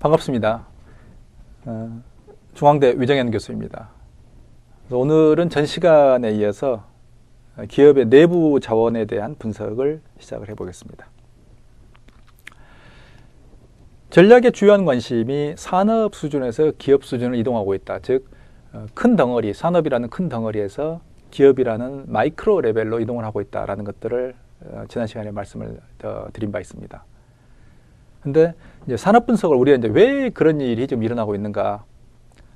반갑습니다. 중앙대 위정현 교수입니다. 오늘은 전 시간에 이어서 기업의 내부 자원에 대한 분석을 시작을 해보겠습니다. 전략의 주요한 관심이 산업 수준에서 기업 수준을 이동하고 있다. 즉, 큰 덩어리, 산업이라는 큰 덩어리에서 기업이라는 마이크로 레벨로 이동을 하고 있다라는 것들을 지난 시간에 말씀을 드린 바 있습니다. 근데 이제 산업 분석을 우리가 이제 왜 그런 일이 좀 일어나고 있는가?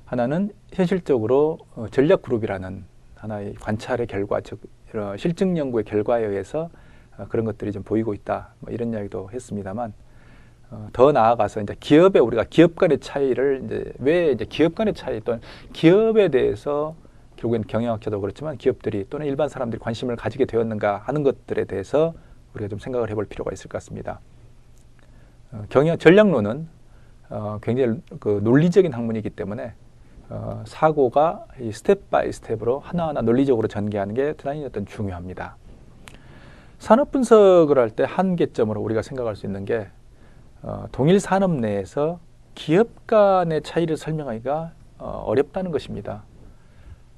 하나는 현실적으로 전략 그룹이라는 하나의 관찰의 결과, 즉 실증 연구의 결과에 의해서 그런 것들이 좀 보이고 있다. 뭐 이런 이야기도 했습니다만, 더 나아가서 이제 기업에 우리가 기업 간의 차이를 이제 왜 이제 기업 간의 차이 또는 기업에 대해서 결국엔 경영학자도 그렇지만 기업들이 또는 일반 사람들이 관심을 가지게 되었는가 하는 것들에 대해서 우리가 좀 생각을 해볼 필요가 있을 것 같습니다. 전략론은 굉장히 그 논리적인 학문이기 때문에 사고가 이 스텝 바이 스텝으로 하나하나 논리적으로 전개하는 게 대단히 중요합니다. 산업 분석을 할 때 한계점으로 우리가 생각할 수 있는 게 동일 산업 내에서 기업 간의 차이를 설명하기가 어렵다는 것입니다.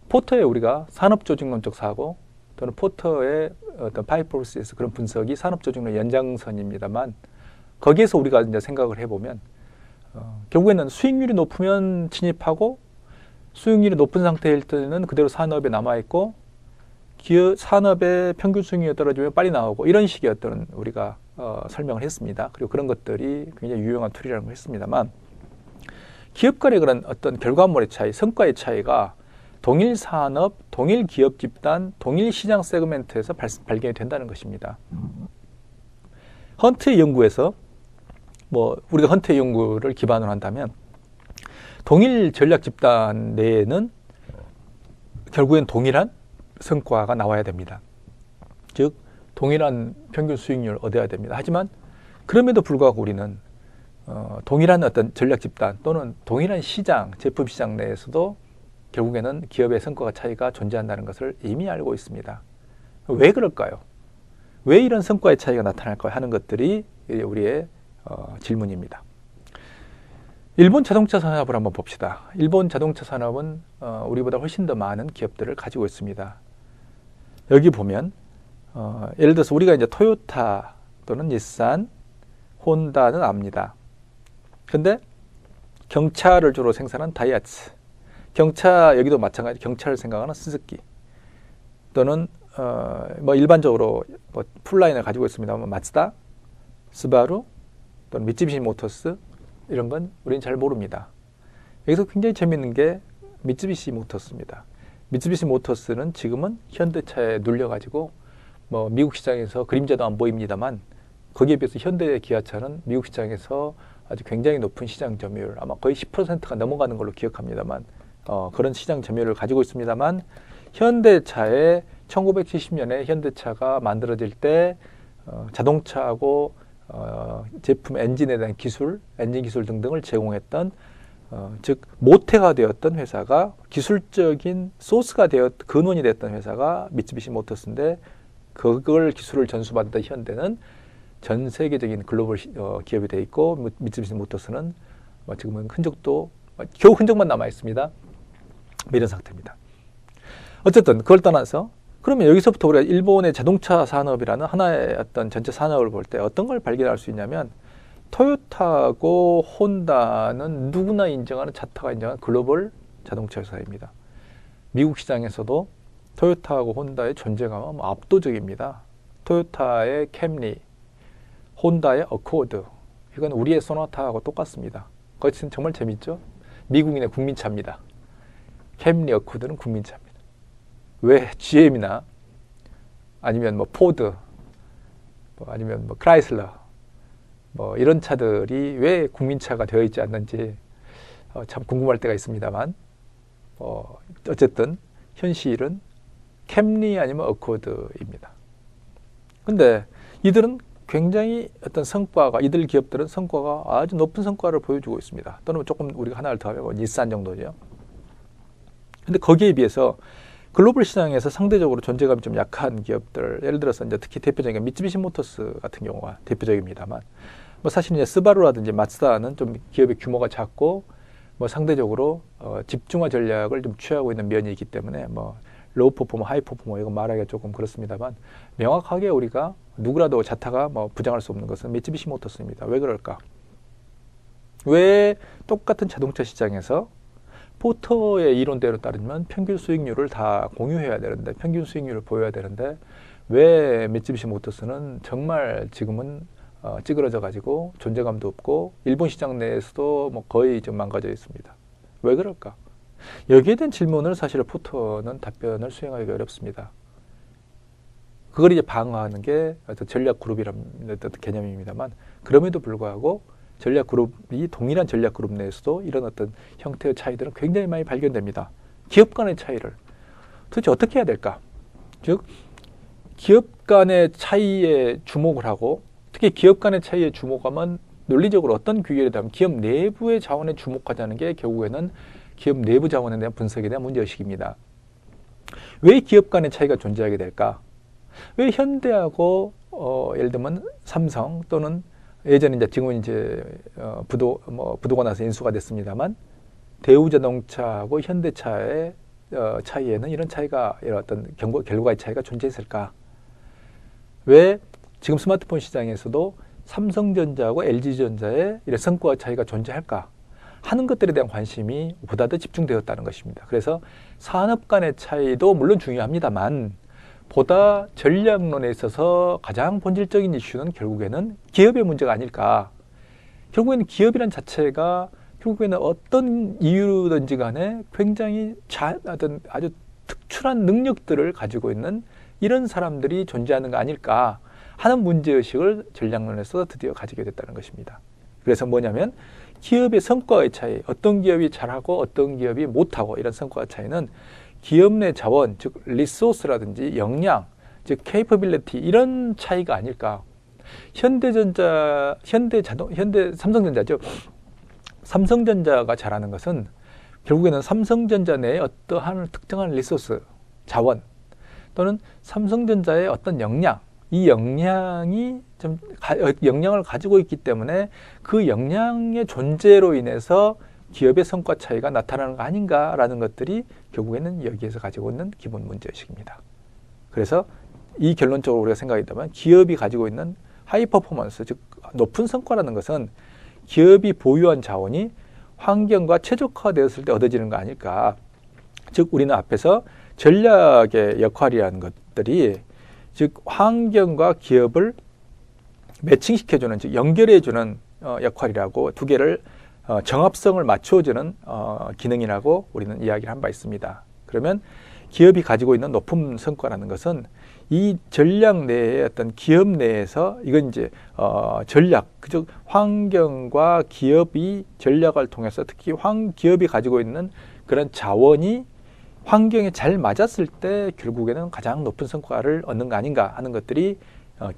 포터의 우리가 산업조직론적 사고 또는 포터의 어떤 파이프로세스 그런 분석이 산업조직론 연장선입니다만, 거기에서 우리가 이제 생각을 해보면 결국에는 수익률이 높으면 진입하고 수익률이 높은 상태일 때는 그대로 산업에 남아있고 기업 산업의 평균 수익률이 떨어지면 빨리 나오고 이런 식의 어떤 우리가 설명을 했습니다. 그리고 그런 것들이 굉장히 유용한 툴이라는 걸 했습니다만, 기업 간의 그런 어떤 결과물의 차이, 성과의 차이가 동일 산업, 동일 기업 집단, 동일 시장 세그멘트에서 발견이 된다는 것입니다. 헌트의 연구에서 우리가 헌트의 연구를 기반으로 한다면 동일 전략 집단 내에는 결국엔 동일한 성과가 나와야 됩니다. 즉 동일한 평균 수익률을 얻어야 됩니다. 하지만 그럼에도 불구하고 우리는 동일한 어떤 전략 집단 또는 동일한 시장, 제품 시장 내에서도 결국에는 기업의 성과가 차이가 존재한다는 것을 이미 알고 있습니다. 왜 그럴까요? 왜 이런 성과의 차이가 나타날까요? 하는 것들이 우리의 질문입니다. 일본 자동차 산업을 한번 봅시다. 일본 자동차 산업은 우리보다 훨씬 더 많은 기업들을 가지고 있습니다. 여기 보면 예를 들어서 우리가 이제 토요타 또는 닛산, 혼다는 압니다. 근데 경차를 주로 생산한 다이하츠, 경차 여기도 마찬가지 경차를 생각하는 스즈키, 또는 일반적으로 풀라인을 가지고 있습니다만 마츠다, 스바루 또는 미쓰비시 모터스 이런 건 우리는 잘 모릅니다. 여기서 굉장히 재미있는 게 미쓰비시 모터스입니다. 미쓰비시 모터스는 지금은 현대차에 눌려가지고 미국 시장에서 그림자도 안 보입니다만, 거기에 비해서 현대 기아차는 미국 시장에서 아주 굉장히 높은 시장 점유율, 아마 거의 10%가 넘어가는 걸로 기억합니다만, 그런 시장 점유율을 가지고 있습니다만, 현대차에 1970년에 현대차가 만들어질 때 자동차하고 제품 엔진에 대한 기술, 엔진 기술 등등을 제공했던 즉 모태가 되었던 회사가, 기술적인 소스가 근원이 되었던 회사가 미쓰비시 모터스인데, 그걸 기술을 전수받았던 현대는 전 세계적인 글로벌 기업이 되어 있고, 미쓰비시 모터스는 지금은 겨우 흔적만 남아 있습니다. 이런 상태입니다. 어쨌든 그걸 떠나서, 그러면 여기서부터 우리가 일본의 자동차 산업이라는 하나의 어떤 전체 산업을 볼 때 어떤 걸 발견할 수 있냐면, 토요타하고 혼다는 누구나 인정하는, 자타가 인정하는 글로벌 자동차 회사입니다. 미국 시장에서도 토요타하고 혼다의 존재감은 압도적입니다. 토요타의 캠리, 혼다의 어코드, 이건 우리의 소나타하고 똑같습니다. 그것은 정말 재밌죠? 미국인의 국민차입니다. 캠리, 어코드는 국민차입니다. 왜 GM이나 아니면 포드, 아니면 크라이슬러, 이런 차들이 왜 국민차가 되어 있지 않는지 참 궁금할 때가 있습니다만, 어쨌든 현실은 캠리 아니면 어코드입니다. 근데 이들은 굉장히 어떤 이들 기업들은 성과가 아주 높은 성과를 보여주고 있습니다. 또는 조금 우리가 하나를 더 하면 닛산 정도죠. 근데 거기에 비해서 글로벌 시장에서 상대적으로 존재감이 좀 약한 기업들, 예를 들어서 이제 특히 대표적인 미쓰비시 모터스 같은 경우가 대표적입니다만, 뭐 사실 이제 스바루라든지 마츠다는 좀 기업의 규모가 작고 뭐 상대적으로 집중화 전략을 좀 취하고 있는 면이 있기 때문에 뭐 로우 퍼포머, 하이 퍼포머 이거 말하기가 조금 그렇습니다만 명확하게 우리가 누구라도 자타가 뭐 부정할 수 없는 것은 미쓰비시 모터스입니다. 왜 그럴까? 왜 똑같은 자동차 시장에서 포터의 이론대로 따르면 평균 수익률을 다 공유해야 되는데 평균 수익률을 보여야 되는데 왜 미쓰비시 모터스는 정말 지금은 찌그러져 가지고 존재감도 없고 일본 시장 내에서도 뭐 거의 좀 망가져 있습니다. 왜 그럴까? 여기에 대한 질문을 사실 포터는 답변을 수행하기가 어렵습니다. 그걸 이제 방어하는 게 어떤 전략 그룹이라는 어떤 개념입니다만 그럼에도 불구하고 전략 그룹이 동일한 전략 그룹 내에서도 이런 어떤 형태의 차이들은 굉장히 많이 발견됩니다. 기업 간의 차이를 도대체 어떻게 해야 될까? 즉 기업 간의 차이에 주목을 하고 특히 기업 간의 차이에 주목하면 논리적으로 어떤 규율에 대한 기업 내부의 자원에 주목하자는 게 결국에는 기업 내부 자원에 대한 분석에 대한 문제의식입니다. 왜 기업 간의 차이가 존재하게 될까? 왜 현대하고 예를 들면 삼성 또는 예전에 이제 지금은 이제 부도가 나서 인수가 됐습니다만 대우자동차하고 현대차의 차이에는 이런 차이가 이런 어떤 결과의 차이가 존재했을까? 왜 지금 스마트폰 시장에서도 삼성전자하고 LG전자의 이런 성과 차이가 존재할까? 하는 것들에 대한 관심이 보다 더 집중되었다는 것입니다. 그래서 산업 간의 차이도 물론 중요합니다만 보다 전략론에 있어서 가장 본질적인 이슈는 결국에는 기업의 문제가 아닐까. 결국에는 기업이란 자체가 결국에는 어떤 이유든지 간에 굉장히 아주 특출한 능력들을 가지고 있는 이런 사람들이 존재하는 거 아닐까 하는 문제의식을 전략론에서 드디어 가지게 됐다는 것입니다. 그래서 뭐냐면 기업의 성과의 차이, 어떤 기업이 잘하고 어떤 기업이 못하고 이런 성과의 차이는 기업 내 자원, 즉 리소스라든지 역량, 즉 케이퍼빌리티 이런 차이가 아닐까. 삼성전자죠. 삼성전자가 잘하는 것은 결국에는 삼성전자 내에 어떠한 특정한 리소스, 자원 또는 삼성전자의 어떤 역량, 이 역량이 좀 역량을 가지고 있기 때문에 그 역량의 존재로 인해서 기업의 성과 차이가 나타나는 거 아닌가라는 것들이 결국에는 여기에서 가지고 있는 기본 문제의식입니다. 그래서 이 결론적으로 우리가 생각했다면 기업이 가지고 있는 하이 퍼포먼스, 즉 높은 성과라는 것은 기업이 보유한 자원이 환경과 최적화되었을 때 얻어지는 거 아닐까. 즉 우리는 앞에서 전략의 역할이라는 것들이 즉 환경과 기업을 매칭시켜주는, 즉 연결해주는 역할이라고 두 개를 정합성을 맞춰주는 기능이라고 우리는 이야기를 한 바 있습니다. 그러면 기업이 가지고 있는 높은 성과라는 것은 이 전략 내에 어떤 기업 내에서 이건 이제 전략, 즉 환경과 기업이 전략을 통해서 특히 기업이 가지고 있는 그런 자원이 환경에 잘 맞았을 때 결국에는 가장 높은 성과를 얻는 거 아닌가 하는 것들이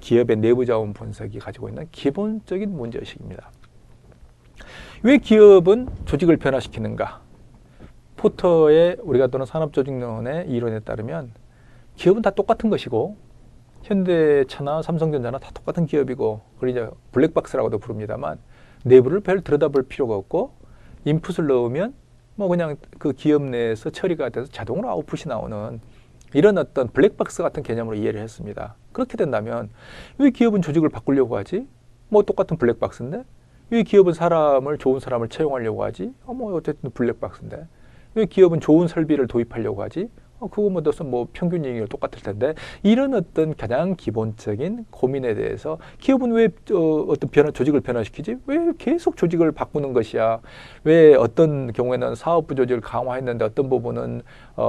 기업의 내부 자원 분석이 가지고 있는 기본적인 문제의식입니다. 왜 기업은 조직을 변화시키는가? 포터의 우리가 또는 산업조직론의 이론에 따르면 기업은 다 똑같은 것이고 현대차나 삼성전자나 다 똑같은 기업이고 그걸 이제 블랙박스라고도 부릅니다만 내부를 별 들여다볼 필요가 없고 인풋을 넣으면 뭐 그냥 그 기업 내에서 처리가 돼서 자동으로 아웃풋이 나오는 이런 어떤 블랙박스 같은 개념으로 이해를 했습니다. 그렇게 된다면 왜 기업은 조직을 바꾸려고 하지? 뭐 똑같은 블랙박스인데 왜 기업은 좋은 사람을 채용하려고 하지? 뭐 어쨌든 블랙박스인데 왜 기업은 좋은 설비를 도입하려고 하지? 그거 뭐 평균 이익률 똑같을 텐데 이런 어떤 가장 기본적인 고민에 대해서 기업은 왜 어떤 조직을 변화시키지? 왜 계속 조직을 바꾸는 것이야? 왜 어떤 경우에는 사업부 조직을 강화했는데 어떤 부분은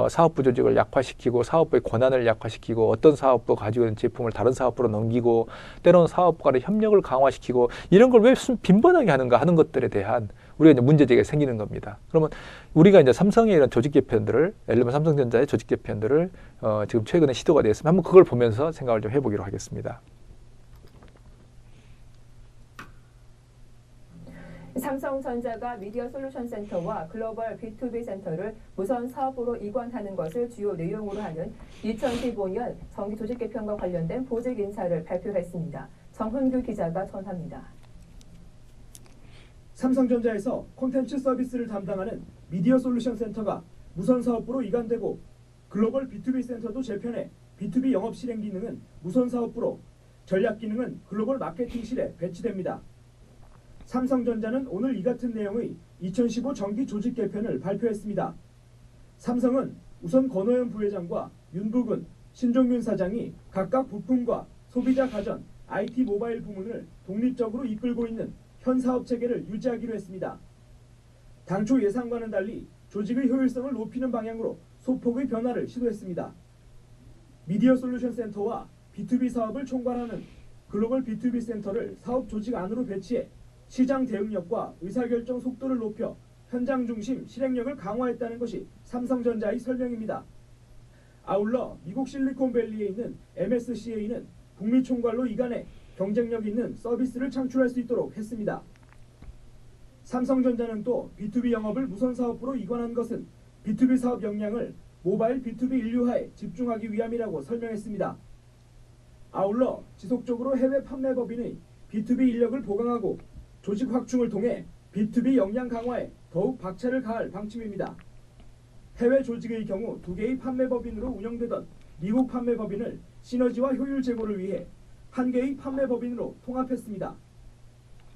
사업부 조직을 약화시키고 사업부의 권한을 약화시키고 어떤 사업부가 가지고 있는 제품을 다른 사업부로 넘기고 때로는 사업부 간의 협력을 강화시키고 이런 걸 왜 빈번하게 하는가 하는 것들에 대한 우리가 이제 문제제기가 생기는 겁니다. 그러면 우리가 이제 삼성의 이런 조직 개편들을, 예를 들면 삼성전자의 조직 개편들을 지금 최근에 시도가 되었습니다. 한번 그걸 보면서 생각을 좀 해보기로 하겠습니다. 삼성전자가 미디어 솔루션 센터와 글로벌 B2B 센터를 무선 사업부로 이관하는 것을 주요 내용으로 하는 2015년 정기 조직 개편과 관련된 보직 인사를 발표했습니다. 정훈규 기자가 전합니다. 삼성전자에서 콘텐츠 서비스를 담당하는 미디어 솔루션 센터가 무선 사업부로 이관되고 글로벌 B2B 센터도 재편해 B2B 영업 실행 기능은 무선 사업부로, 전략 기능은 글로벌 마케팅실에 배치됩니다. 삼성전자는 오늘 이 같은 내용의 2015 정기 조직 개편을 발표했습니다. 삼성은 우선 권오현 부회장과 윤부근, 신종균 사장이 각각 부품과 소비자 가전, IT 모바일 부문을 독립적으로 이끌고 있는 현 사업 체계를 유지하기로 했습니다. 당초 예상과는 달리 조직의 효율성을 높이는 방향으로 소폭의 변화를 시도했습니다. 미디어 솔루션 센터와 B2B 사업을 총괄하는 글로벌 B2B 센터를 사업 조직 안으로 배치해 시장 대응력과 의사결정 속도를 높여 현장 중심 실행력을 강화했다는 것이 삼성전자의 설명입니다. 아울러 미국 실리콘밸리에 있는 MSCA는 북미 총괄로 이관해 경쟁력 있는 서비스를 창출할 수 있도록 했습니다. 삼성전자는 또 B2B 영업을 무선 사업부로 이관한 것은 B2B 사업 역량을 모바일 B2B 인류화에 집중하기 위함이라고 설명했습니다. 아울러 지속적으로 해외 판매법인의 B2B 인력을 보강하고 조직 확충을 통해 B2B 역량 강화에 더욱 박차를 가할 방침입니다. 해외 조직의 경우 2개의 판매법인으로 운영되던 미국 판매법인을 시너지와 효율 제고를 위해 1개의 판매법인으로 통합했습니다.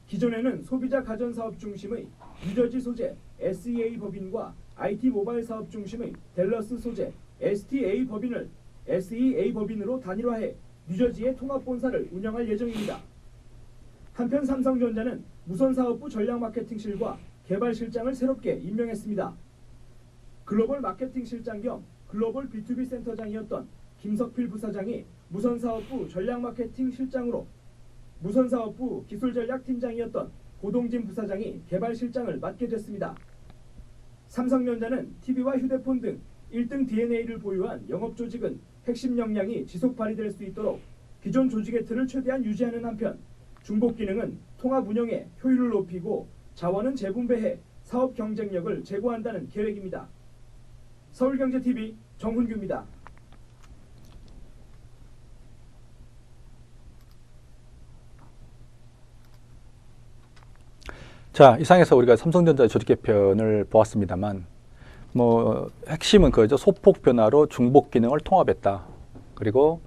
기존에는 소비자 가전 사업 중심의 뉴저지 소재 SEA 법인과 IT 모바일 사업 중심의 댈러스 소재 STA 법인을 SEA 법인으로 단일화해 뉴저지의 통합 본사를 운영할 예정입니다. 한편 삼성전자는 무선사업부 전략마케팅실과 개발실장을 새롭게 임명했습니다. 글로벌 마케팅실장 겸 글로벌 B2B 센터장이었던 김석필 부사장이 무선사업부 전략마케팅실장으로, 무선사업부 기술전략팀장이었던 고동진 부사장이 개발실장을 맡게 됐습니다. 삼성전자는 TV와 휴대폰 등 1등 DNA를 보유한 영업조직은 핵심 역량이 지속 발휘될 수 있도록 기존 조직의 틀을 최대한 유지하는 한편 중복 기능은 통합 운영에 효율을 높이고 자원은 재분배해 사업 경쟁력을 제고한다는 계획입니다. 서울경제TV 정훈규입니다. 자, 이상해서 우리가 삼성전자 조직 개편을 보았습니다만, 핵심은 그죠. 소폭 변화로 중복 기능을 통합했다. 그리고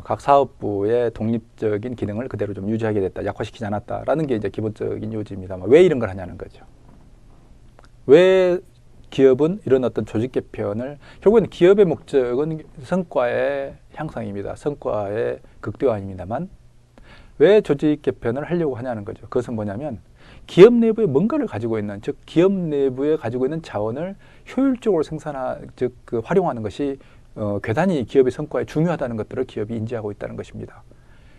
각 사업부의 독립적인 기능을 그대로 좀 유지하게 됐다. 약화시키지 않았다라는 게 이제 기본적인 요지입니다만, 왜 이런 걸 하냐는 거죠. 왜 기업은 이런 어떤 조직 개편을, 결국에는 기업의 목적은 성과의 향상입니다. 성과의 극대화입니다만, 왜 조직 개편을 하려고 하냐는 거죠. 그것은 뭐냐면, 기업 내부에 뭔가를 가지고 있는, 즉 기업 내부에 가지고 있는 자원을 효율적으로 활용하는 것이 괴단히 기업의 성과에 중요하다는 것들을 기업이 인지하고 있다는 것입니다.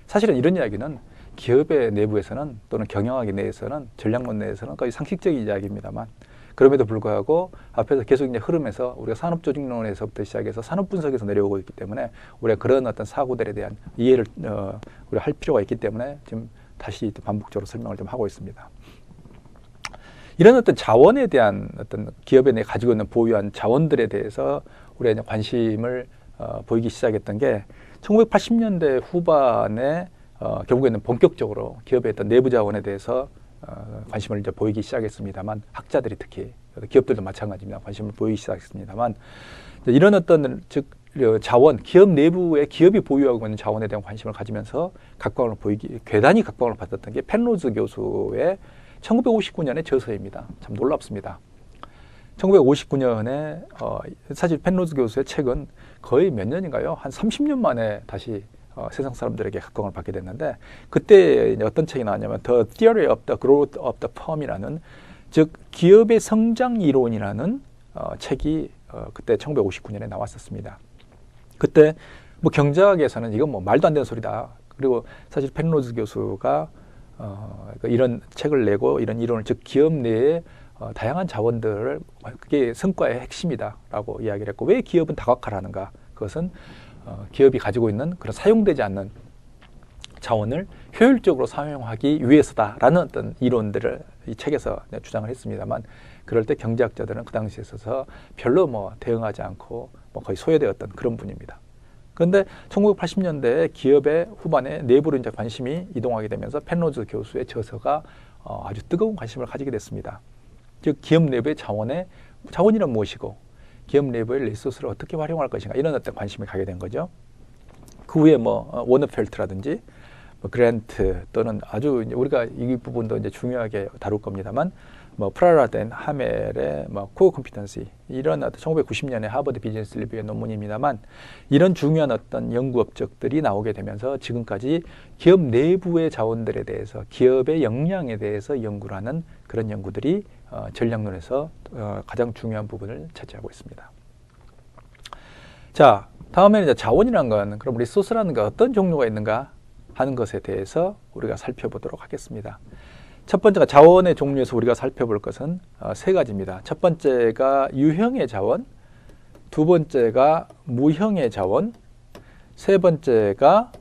사실은 이런 이야기는 기업의 내부에서는 또는 경영학의 내에서는, 전략론 내에서는 거의 상식적인 이야기입니다만, 그럼에도 불구하고 앞에서 계속 이제 흐름에서 우리가 산업조직론에서부터 시작해서 산업분석에서 내려오고 있기 때문에 우리가 그런 어떤 사고들에 대한 이해를 우리가 할 필요가 있기 때문에 지금 다시 반복적으로 설명을 좀 하고 있습니다. 이런 어떤 자원에 대한 어떤 기업에 내 가지고 있는 보유한 자원들에 대해서 우리가 이제 관심을 보이기 시작했던 게 1980년대 후반에 결국에는 본격적으로 기업의 어떤 내부 자원에 대해서 관심을 이제 보이기 시작했습니다만, 학자들이 특히 기업들도 마찬가지입니다. 관심을 보이기 시작했습니다만, 이런 어떤 자원, 기업 내부의 기업이 보유하고 있는 자원에 대한 관심을 가지면서 괴단히 각광을 받았던 게 펜로즈 교수의 1959년의 저서입니다. 참 놀랍습니다. 1959년에 사실 펜로즈 교수의 책은 거의 몇 년인가요? 한 30년 만에 다시 세상 사람들에게 각광을 받게 됐는데, 그때 어떤 책이 나왔냐면 The Theory of the Growth of the Firm이라는, 즉 기업의 성장 이론이라는 책이 그때 1959년에 나왔었습니다. 그때 경제학에서는 이건 말도 안 되는 소리다. 그리고 사실 펜로즈 교수가 이런 책을 내고 이런 이론을, 즉 기업 내에 다양한 자원들을, 그게 성과의 핵심이다라고 이야기를 했고, 왜 기업은 다각화하는가? 그것은 기업이 가지고 있는 그런 사용되지 않는 자원을 효율적으로 사용하기 위해서다라는 어떤 이론들을 이 책에서 주장을 했습니다만, 그럴 때 경제학자들은 그 당시에 있어서 별로 대응하지 않고 거의 소외되었던 그런 분입니다. 그런데 1980년대 기업의 후반에 내부로 이제 관심이 이동하게 되면서 펜로즈 교수의 저서가 아주 뜨거운 관심을 가지게 됐습니다. 즉 기업 내부의 자원이란 무엇이고 기업 내부의 리소스를 어떻게 활용할 것인가 이런 어떤 관심이 가게 된 거죠. 그 후에 뭐 워너펠트라든지 뭐 그랜트 또는 아주 이제 우리가 이 부분도 이제 중요하게 다룰 겁니다만 뭐 프라라덴 하멜의 뭐 코어 컴피턴시 이런 1990년에 하버드 비즈니스 리뷰의 논문입니다만 이런 중요한 어떤 연구 업적들이 나오게 되면서 지금까지 기업 내부의 자원들에 대해서 기업의 역량에 대해서 연구를 하는 그런 연구들이 전략론에서 가장 중요한 부분을 차지하고 있습니다. 자, 다음에는 이제 자원이라는 건 그럼 리소스라는 건 어떤 종류가 있는가 하는 것에 대해서 우리가 살펴보도록 하겠습니다. 첫 번째가 자원의 종류에서 우리가 살펴볼 것은 세 가지입니다. 첫 번째가 유형의 자원, 두 번째가 무형의 자원, 세 번째가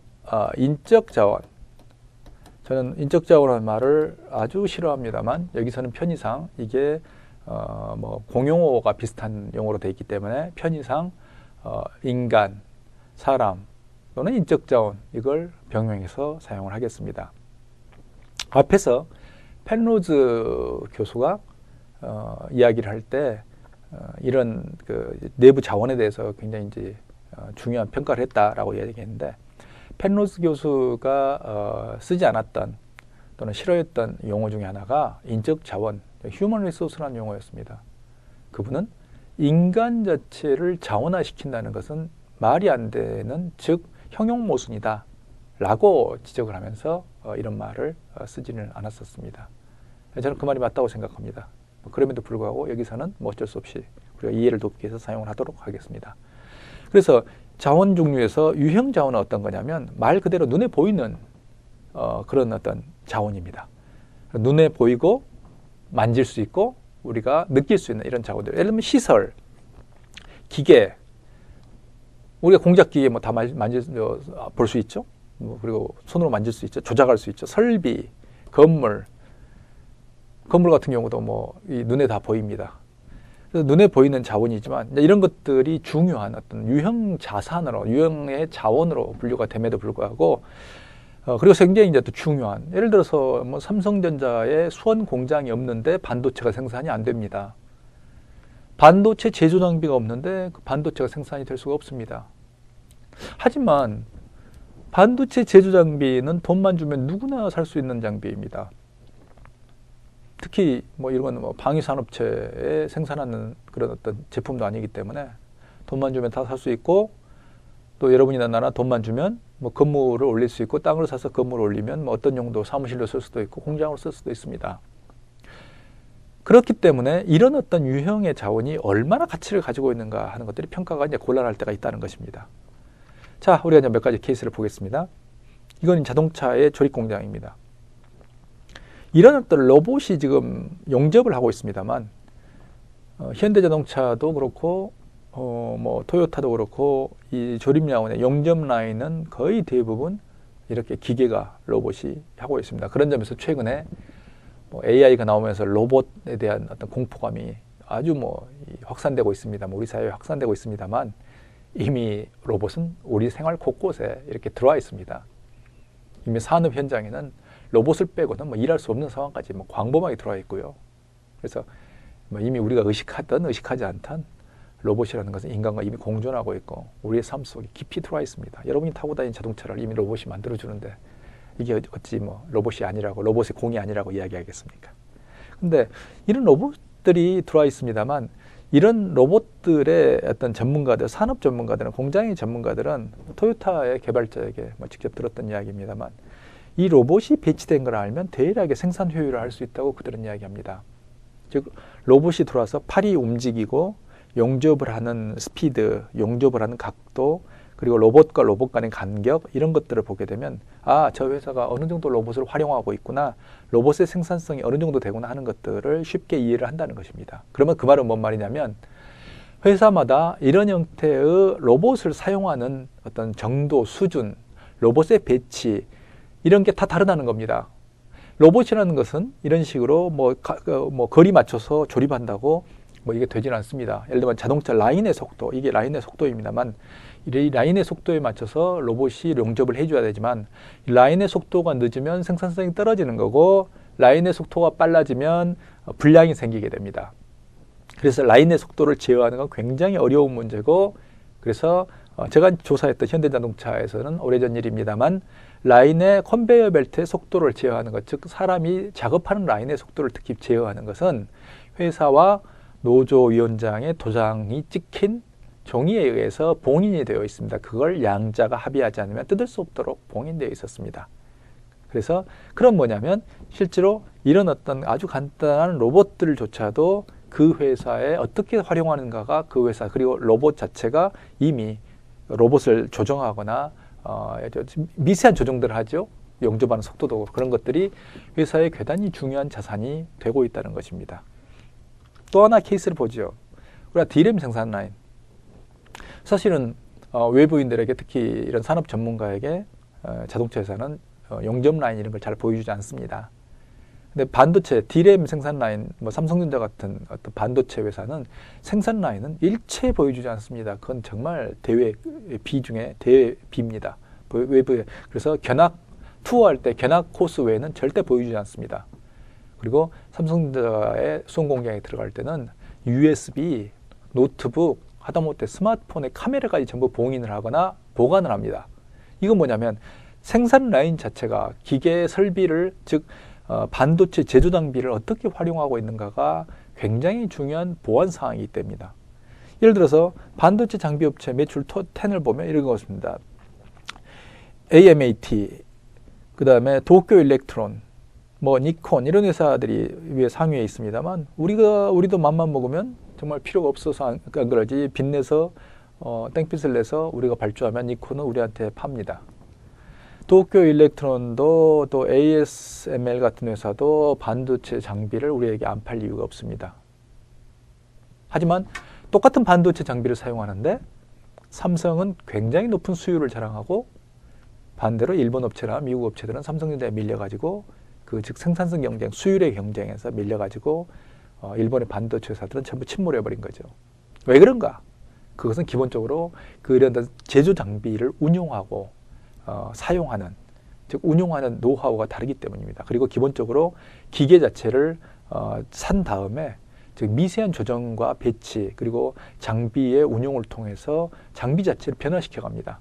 인적 자원. 저는 인적 자원이라는 말을 아주 싫어합니다만 여기서는 편의상 이게 뭐 공용어가 비슷한 용어로 되어 있기 때문에 편의상 인간, 사람 또는 인적 자원 이걸 병용해서 사용을 하겠습니다. 앞에서 펜로즈 교수가 이야기를 할 때 이런 그 내부 자원에 대해서 굉장히 이제 중요한 평가를 했다라고 이야기했는데 펜로즈 교수가 쓰지 않았던 또는 싫어했던 용어 중에 하나가 인적 자원, 휴먼 리소스라는 용어였습니다. 그분은 인간 자체를 자원화시킨다는 것은 말이 안 되는 즉 형용모순이다 라고 지적을 하면서 이런 말을 쓰지는 않았었습니다. 저는 그 말이 맞다고 생각합니다. 그럼에도 불구하고 여기서는 뭐 어쩔 수 없이 우리가 이해를 돕기 위해서 사용을 하도록 하겠습니다. 그래서 자원 종류에서 유형 자원은 어떤 거냐면 말 그대로 눈에 보이는 그런 어떤 자원입니다. 눈에 보이고 만질 수 있고 우리가 느낄 수 있는 이런 자원들. 예를 들면 시설, 기계, 우리가 공작 기계 뭐 다 볼 수 있죠. 뭐 그리고 손으로 만질 수 있죠. 조작할 수 있죠. 설비, 건물 같은 경우도 뭐 이 눈에 다 보입니다. 그래서 눈에 보이는 자원이지만 이런 것들이 중요한 어떤 유형 자산으로, 유형의 자원으로 분류가 됨에도 불구하고 그리고 굉장히 이제 또 중요한 예를 들어서 뭐 삼성전자의 수원 공장이 없는데 반도체가 생산이 안 됩니다. 반도체 제조 장비가 없는데 그 반도체가 생산이 될 수가 없습니다. 하지만 반도체 제조 장비는 돈만 주면 누구나 살 수 있는 장비입니다. 특히 뭐 이런 뭐 방위산업체에 생산하는 그런 어떤 제품도 아니기 때문에 돈만 주면 다 살 수 있고 또 여러분이나 나나 돈만 주면 뭐 건물을 올릴 수 있고 땅을 사서 건물을 올리면 뭐 어떤 용도 사무실로 쓸 수도 있고 공장으로 쓸 수도 있습니다. 그렇기 때문에 이런 어떤 유형의 자원이 얼마나 가치를 가지고 있는가 하는 것들이 평가가 이제 곤란할 때가 있다는 것입니다. 자, 우리가 이제 몇 가지 케이스를 보겠습니다. 이건 자동차의 조립 공장입니다. 이런 어떤 로봇이 지금 용접을 하고 있습니다만 현대자동차도 그렇고 뭐 토요타도 그렇고 이 조립 야원의 용접 라인은 거의 대부분 이렇게 기계가 로봇이 하고 있습니다. 그런 점에서 최근에 뭐 AI가 나오면서 로봇에 대한 어떤 공포감이 아주 뭐 확산되고 있습니다. 우리 사회에 확산되고 있습니다만 이미 로봇은 우리 생활 곳곳에 이렇게 들어와 있습니다. 이미 산업 현장에는 로봇을 빼고는 뭐 일할 수 없는 상황까지 뭐 광범하게 들어와 있고요. 그래서 뭐 이미 우리가 의식하든 의식하지 않든 로봇이라는 것은 인간과 이미 공존하고 있고 우리의 삶 속에 깊이 들어와 있습니다. 여러분이 타고 다니는 자동차를 이미 로봇이 만들어주는데 이게 어찌 뭐 로봇이 아니라고 로봇의 공이 아니라고 이야기하겠습니까? 근데 이런 로봇들이 들어와 있습니다만 이런 로봇들의 어떤 전문가들, 산업 전문가들은 공장의 전문가들은 토요타의 개발자에게 뭐 직접 들었던 이야기입니다만 이 로봇이 배치된 걸 알면 대략의 생산 효율을 할 수 있다고 그들은 이야기합니다. 즉 로봇이 들어와서 팔이 움직이고 용접을 하는 스피드, 용접을 하는 각도, 그리고 로봇과 로봇 간의 간격 이런 것들을 보게 되면 아, 저 회사가 어느 정도 로봇을 활용하고 있구나, 로봇의 생산성이 어느 정도 되구나 하는 것들을 쉽게 이해를 한다는 것입니다. 그러면 그 말은 뭔 말이냐면 회사마다 이런 형태의 로봇을 사용하는 어떤 정도, 수준, 로봇의 배치 이런 게 다 다르다는 겁니다. 로봇이라는 것은 이런 식으로 뭐 거리 맞춰서 조립한다고 뭐 이게 되지는 않습니다. 예를 들면 자동차 라인의 속도, 이게 라인의 속도입니다만 이 라인의 속도에 맞춰서 로봇이 용접을 해줘야 되지만 이 라인의 속도가 늦으면 생산성이 떨어지는 거고 라인의 속도가 빨라지면 불량이 생기게 됩니다. 그래서 라인의 속도를 제어하는 건 굉장히 어려운 문제고, 그래서 제가 조사했던 현대자동차에서는 오래전 일입니다만 라인의 컨베이어 벨트의 속도를 제어하는 것, 즉 사람이 작업하는 라인의 속도를 특히 제어하는 것은 회사와 노조위원장의 도장이 찍힌 종이에 의해서 봉인이 되어 있습니다. 그걸 양자가 합의하지 않으면 뜯을 수 없도록 봉인되어 있었습니다. 그래서 그건 뭐냐면 실제로 이런 어떤 아주 간단한 로봇들조차도 그 회사에 어떻게 활용하는가가 그 회사, 그리고 로봇 자체가 이미 로봇을 조정하거나 미세한 조정들을 하죠. 영접하는 속도도 그런 것들이 회사의 대단히 중요한 자산이 되고 있다는 것입니다. 또 하나 케이스를 보죠. 우리가 D램 생산 라인. 사실은 외부인들에게, 특히 이런 산업 전문가에게 자동차 회사는 용접 라인 이런 걸 잘 보여주지 않습니다. 근데 반도체, D램 생산 라인, 뭐 삼성전자 같은 어떤 반도체 회사는 생산 라인은 일체 보여주지 않습니다. 그건 정말 대외비 중에 대비입니다. 외부에. 그래서 견학 투어할 때 견학 코스 외에는 절대 보여주지 않습니다. 그리고 삼성전자의 수원 공장에 들어갈 때는 USB, 노트북, 하다못해 스마트폰의 카메라까지 전부 봉인을 하거나 보관을 합니다. 이건 뭐냐면 생산 라인 자체가 기계 설비를, 즉 반도체 제조 장비를 어떻게 활용하고 있는가가 굉장히 중요한 보안 사항이기 때문입니다. 예를 들어서 반도체 장비 업체 매출 톱10을 보면 이런 것입니다. AMAT, 그 다음에 도쿄 일렉트론, 뭐 니콘 이런 회사들이 위에 상위에 있습니다만 우리도 맘만 먹으면 정말 필요가 없어서 안 그러지, 빚내서 땡빛을 내서 우리가 발주하면 니콘은 우리한테 팝니다. 도쿄 일렉트론도 또 ASML 같은 회사도 반도체 장비를 우리에게 안 팔 이유가 없습니다. 하지만 똑같은 반도체 장비를 사용하는데 삼성은 굉장히 높은 수율을 자랑하고 반대로 일본 업체나 미국 업체들은 삼성전자에 밀려가지고 즉 생산성 경쟁, 수율의 경쟁에서 밀려가지고 일본의 반도체 회사들은 전부 침몰해버린 거죠. 왜 그런가? 그것은 기본적으로 그런 제조 장비를 운용하고 사용하는, 즉 운용하는 노하우가 다르기 때문입니다. 그리고 기본적으로 기계 자체를 산 다음에 즉 미세한 조정과 배치, 그리고 장비의 운용을 통해서 장비 자체를 변화시켜 갑니다.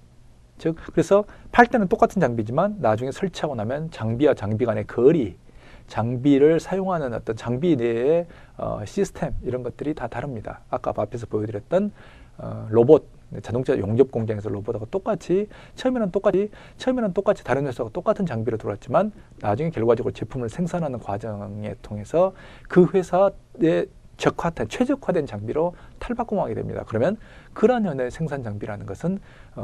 즉 그래서 팔 때는 똑같은 장비지만 나중에 설치하고 나면 장비와 장비 간의 거리, 장비를 사용하는 어떤 장비 내의 시스템 이런 것들이 다 다릅니다. 아까 앞에서 보여드렸던 로봇, 자동차 용접 공장에서 로봇하고 똑같이 처음에는 똑같이 다른 회사가 똑같은 장비로 들어왔지만 나중에 결과적으로 제품을 생산하는 과정에 통해서 그 회사의 최적화된 장비로 탈바꿈하게 됩니다. 그러면 그러한 현의 생산 장비라는 것은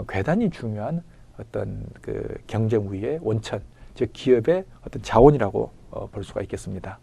대단히 중요한 어떤 그 경쟁 우위의 원천, 즉 기업의 어떤 자원이라고 볼 수가 있겠습니다.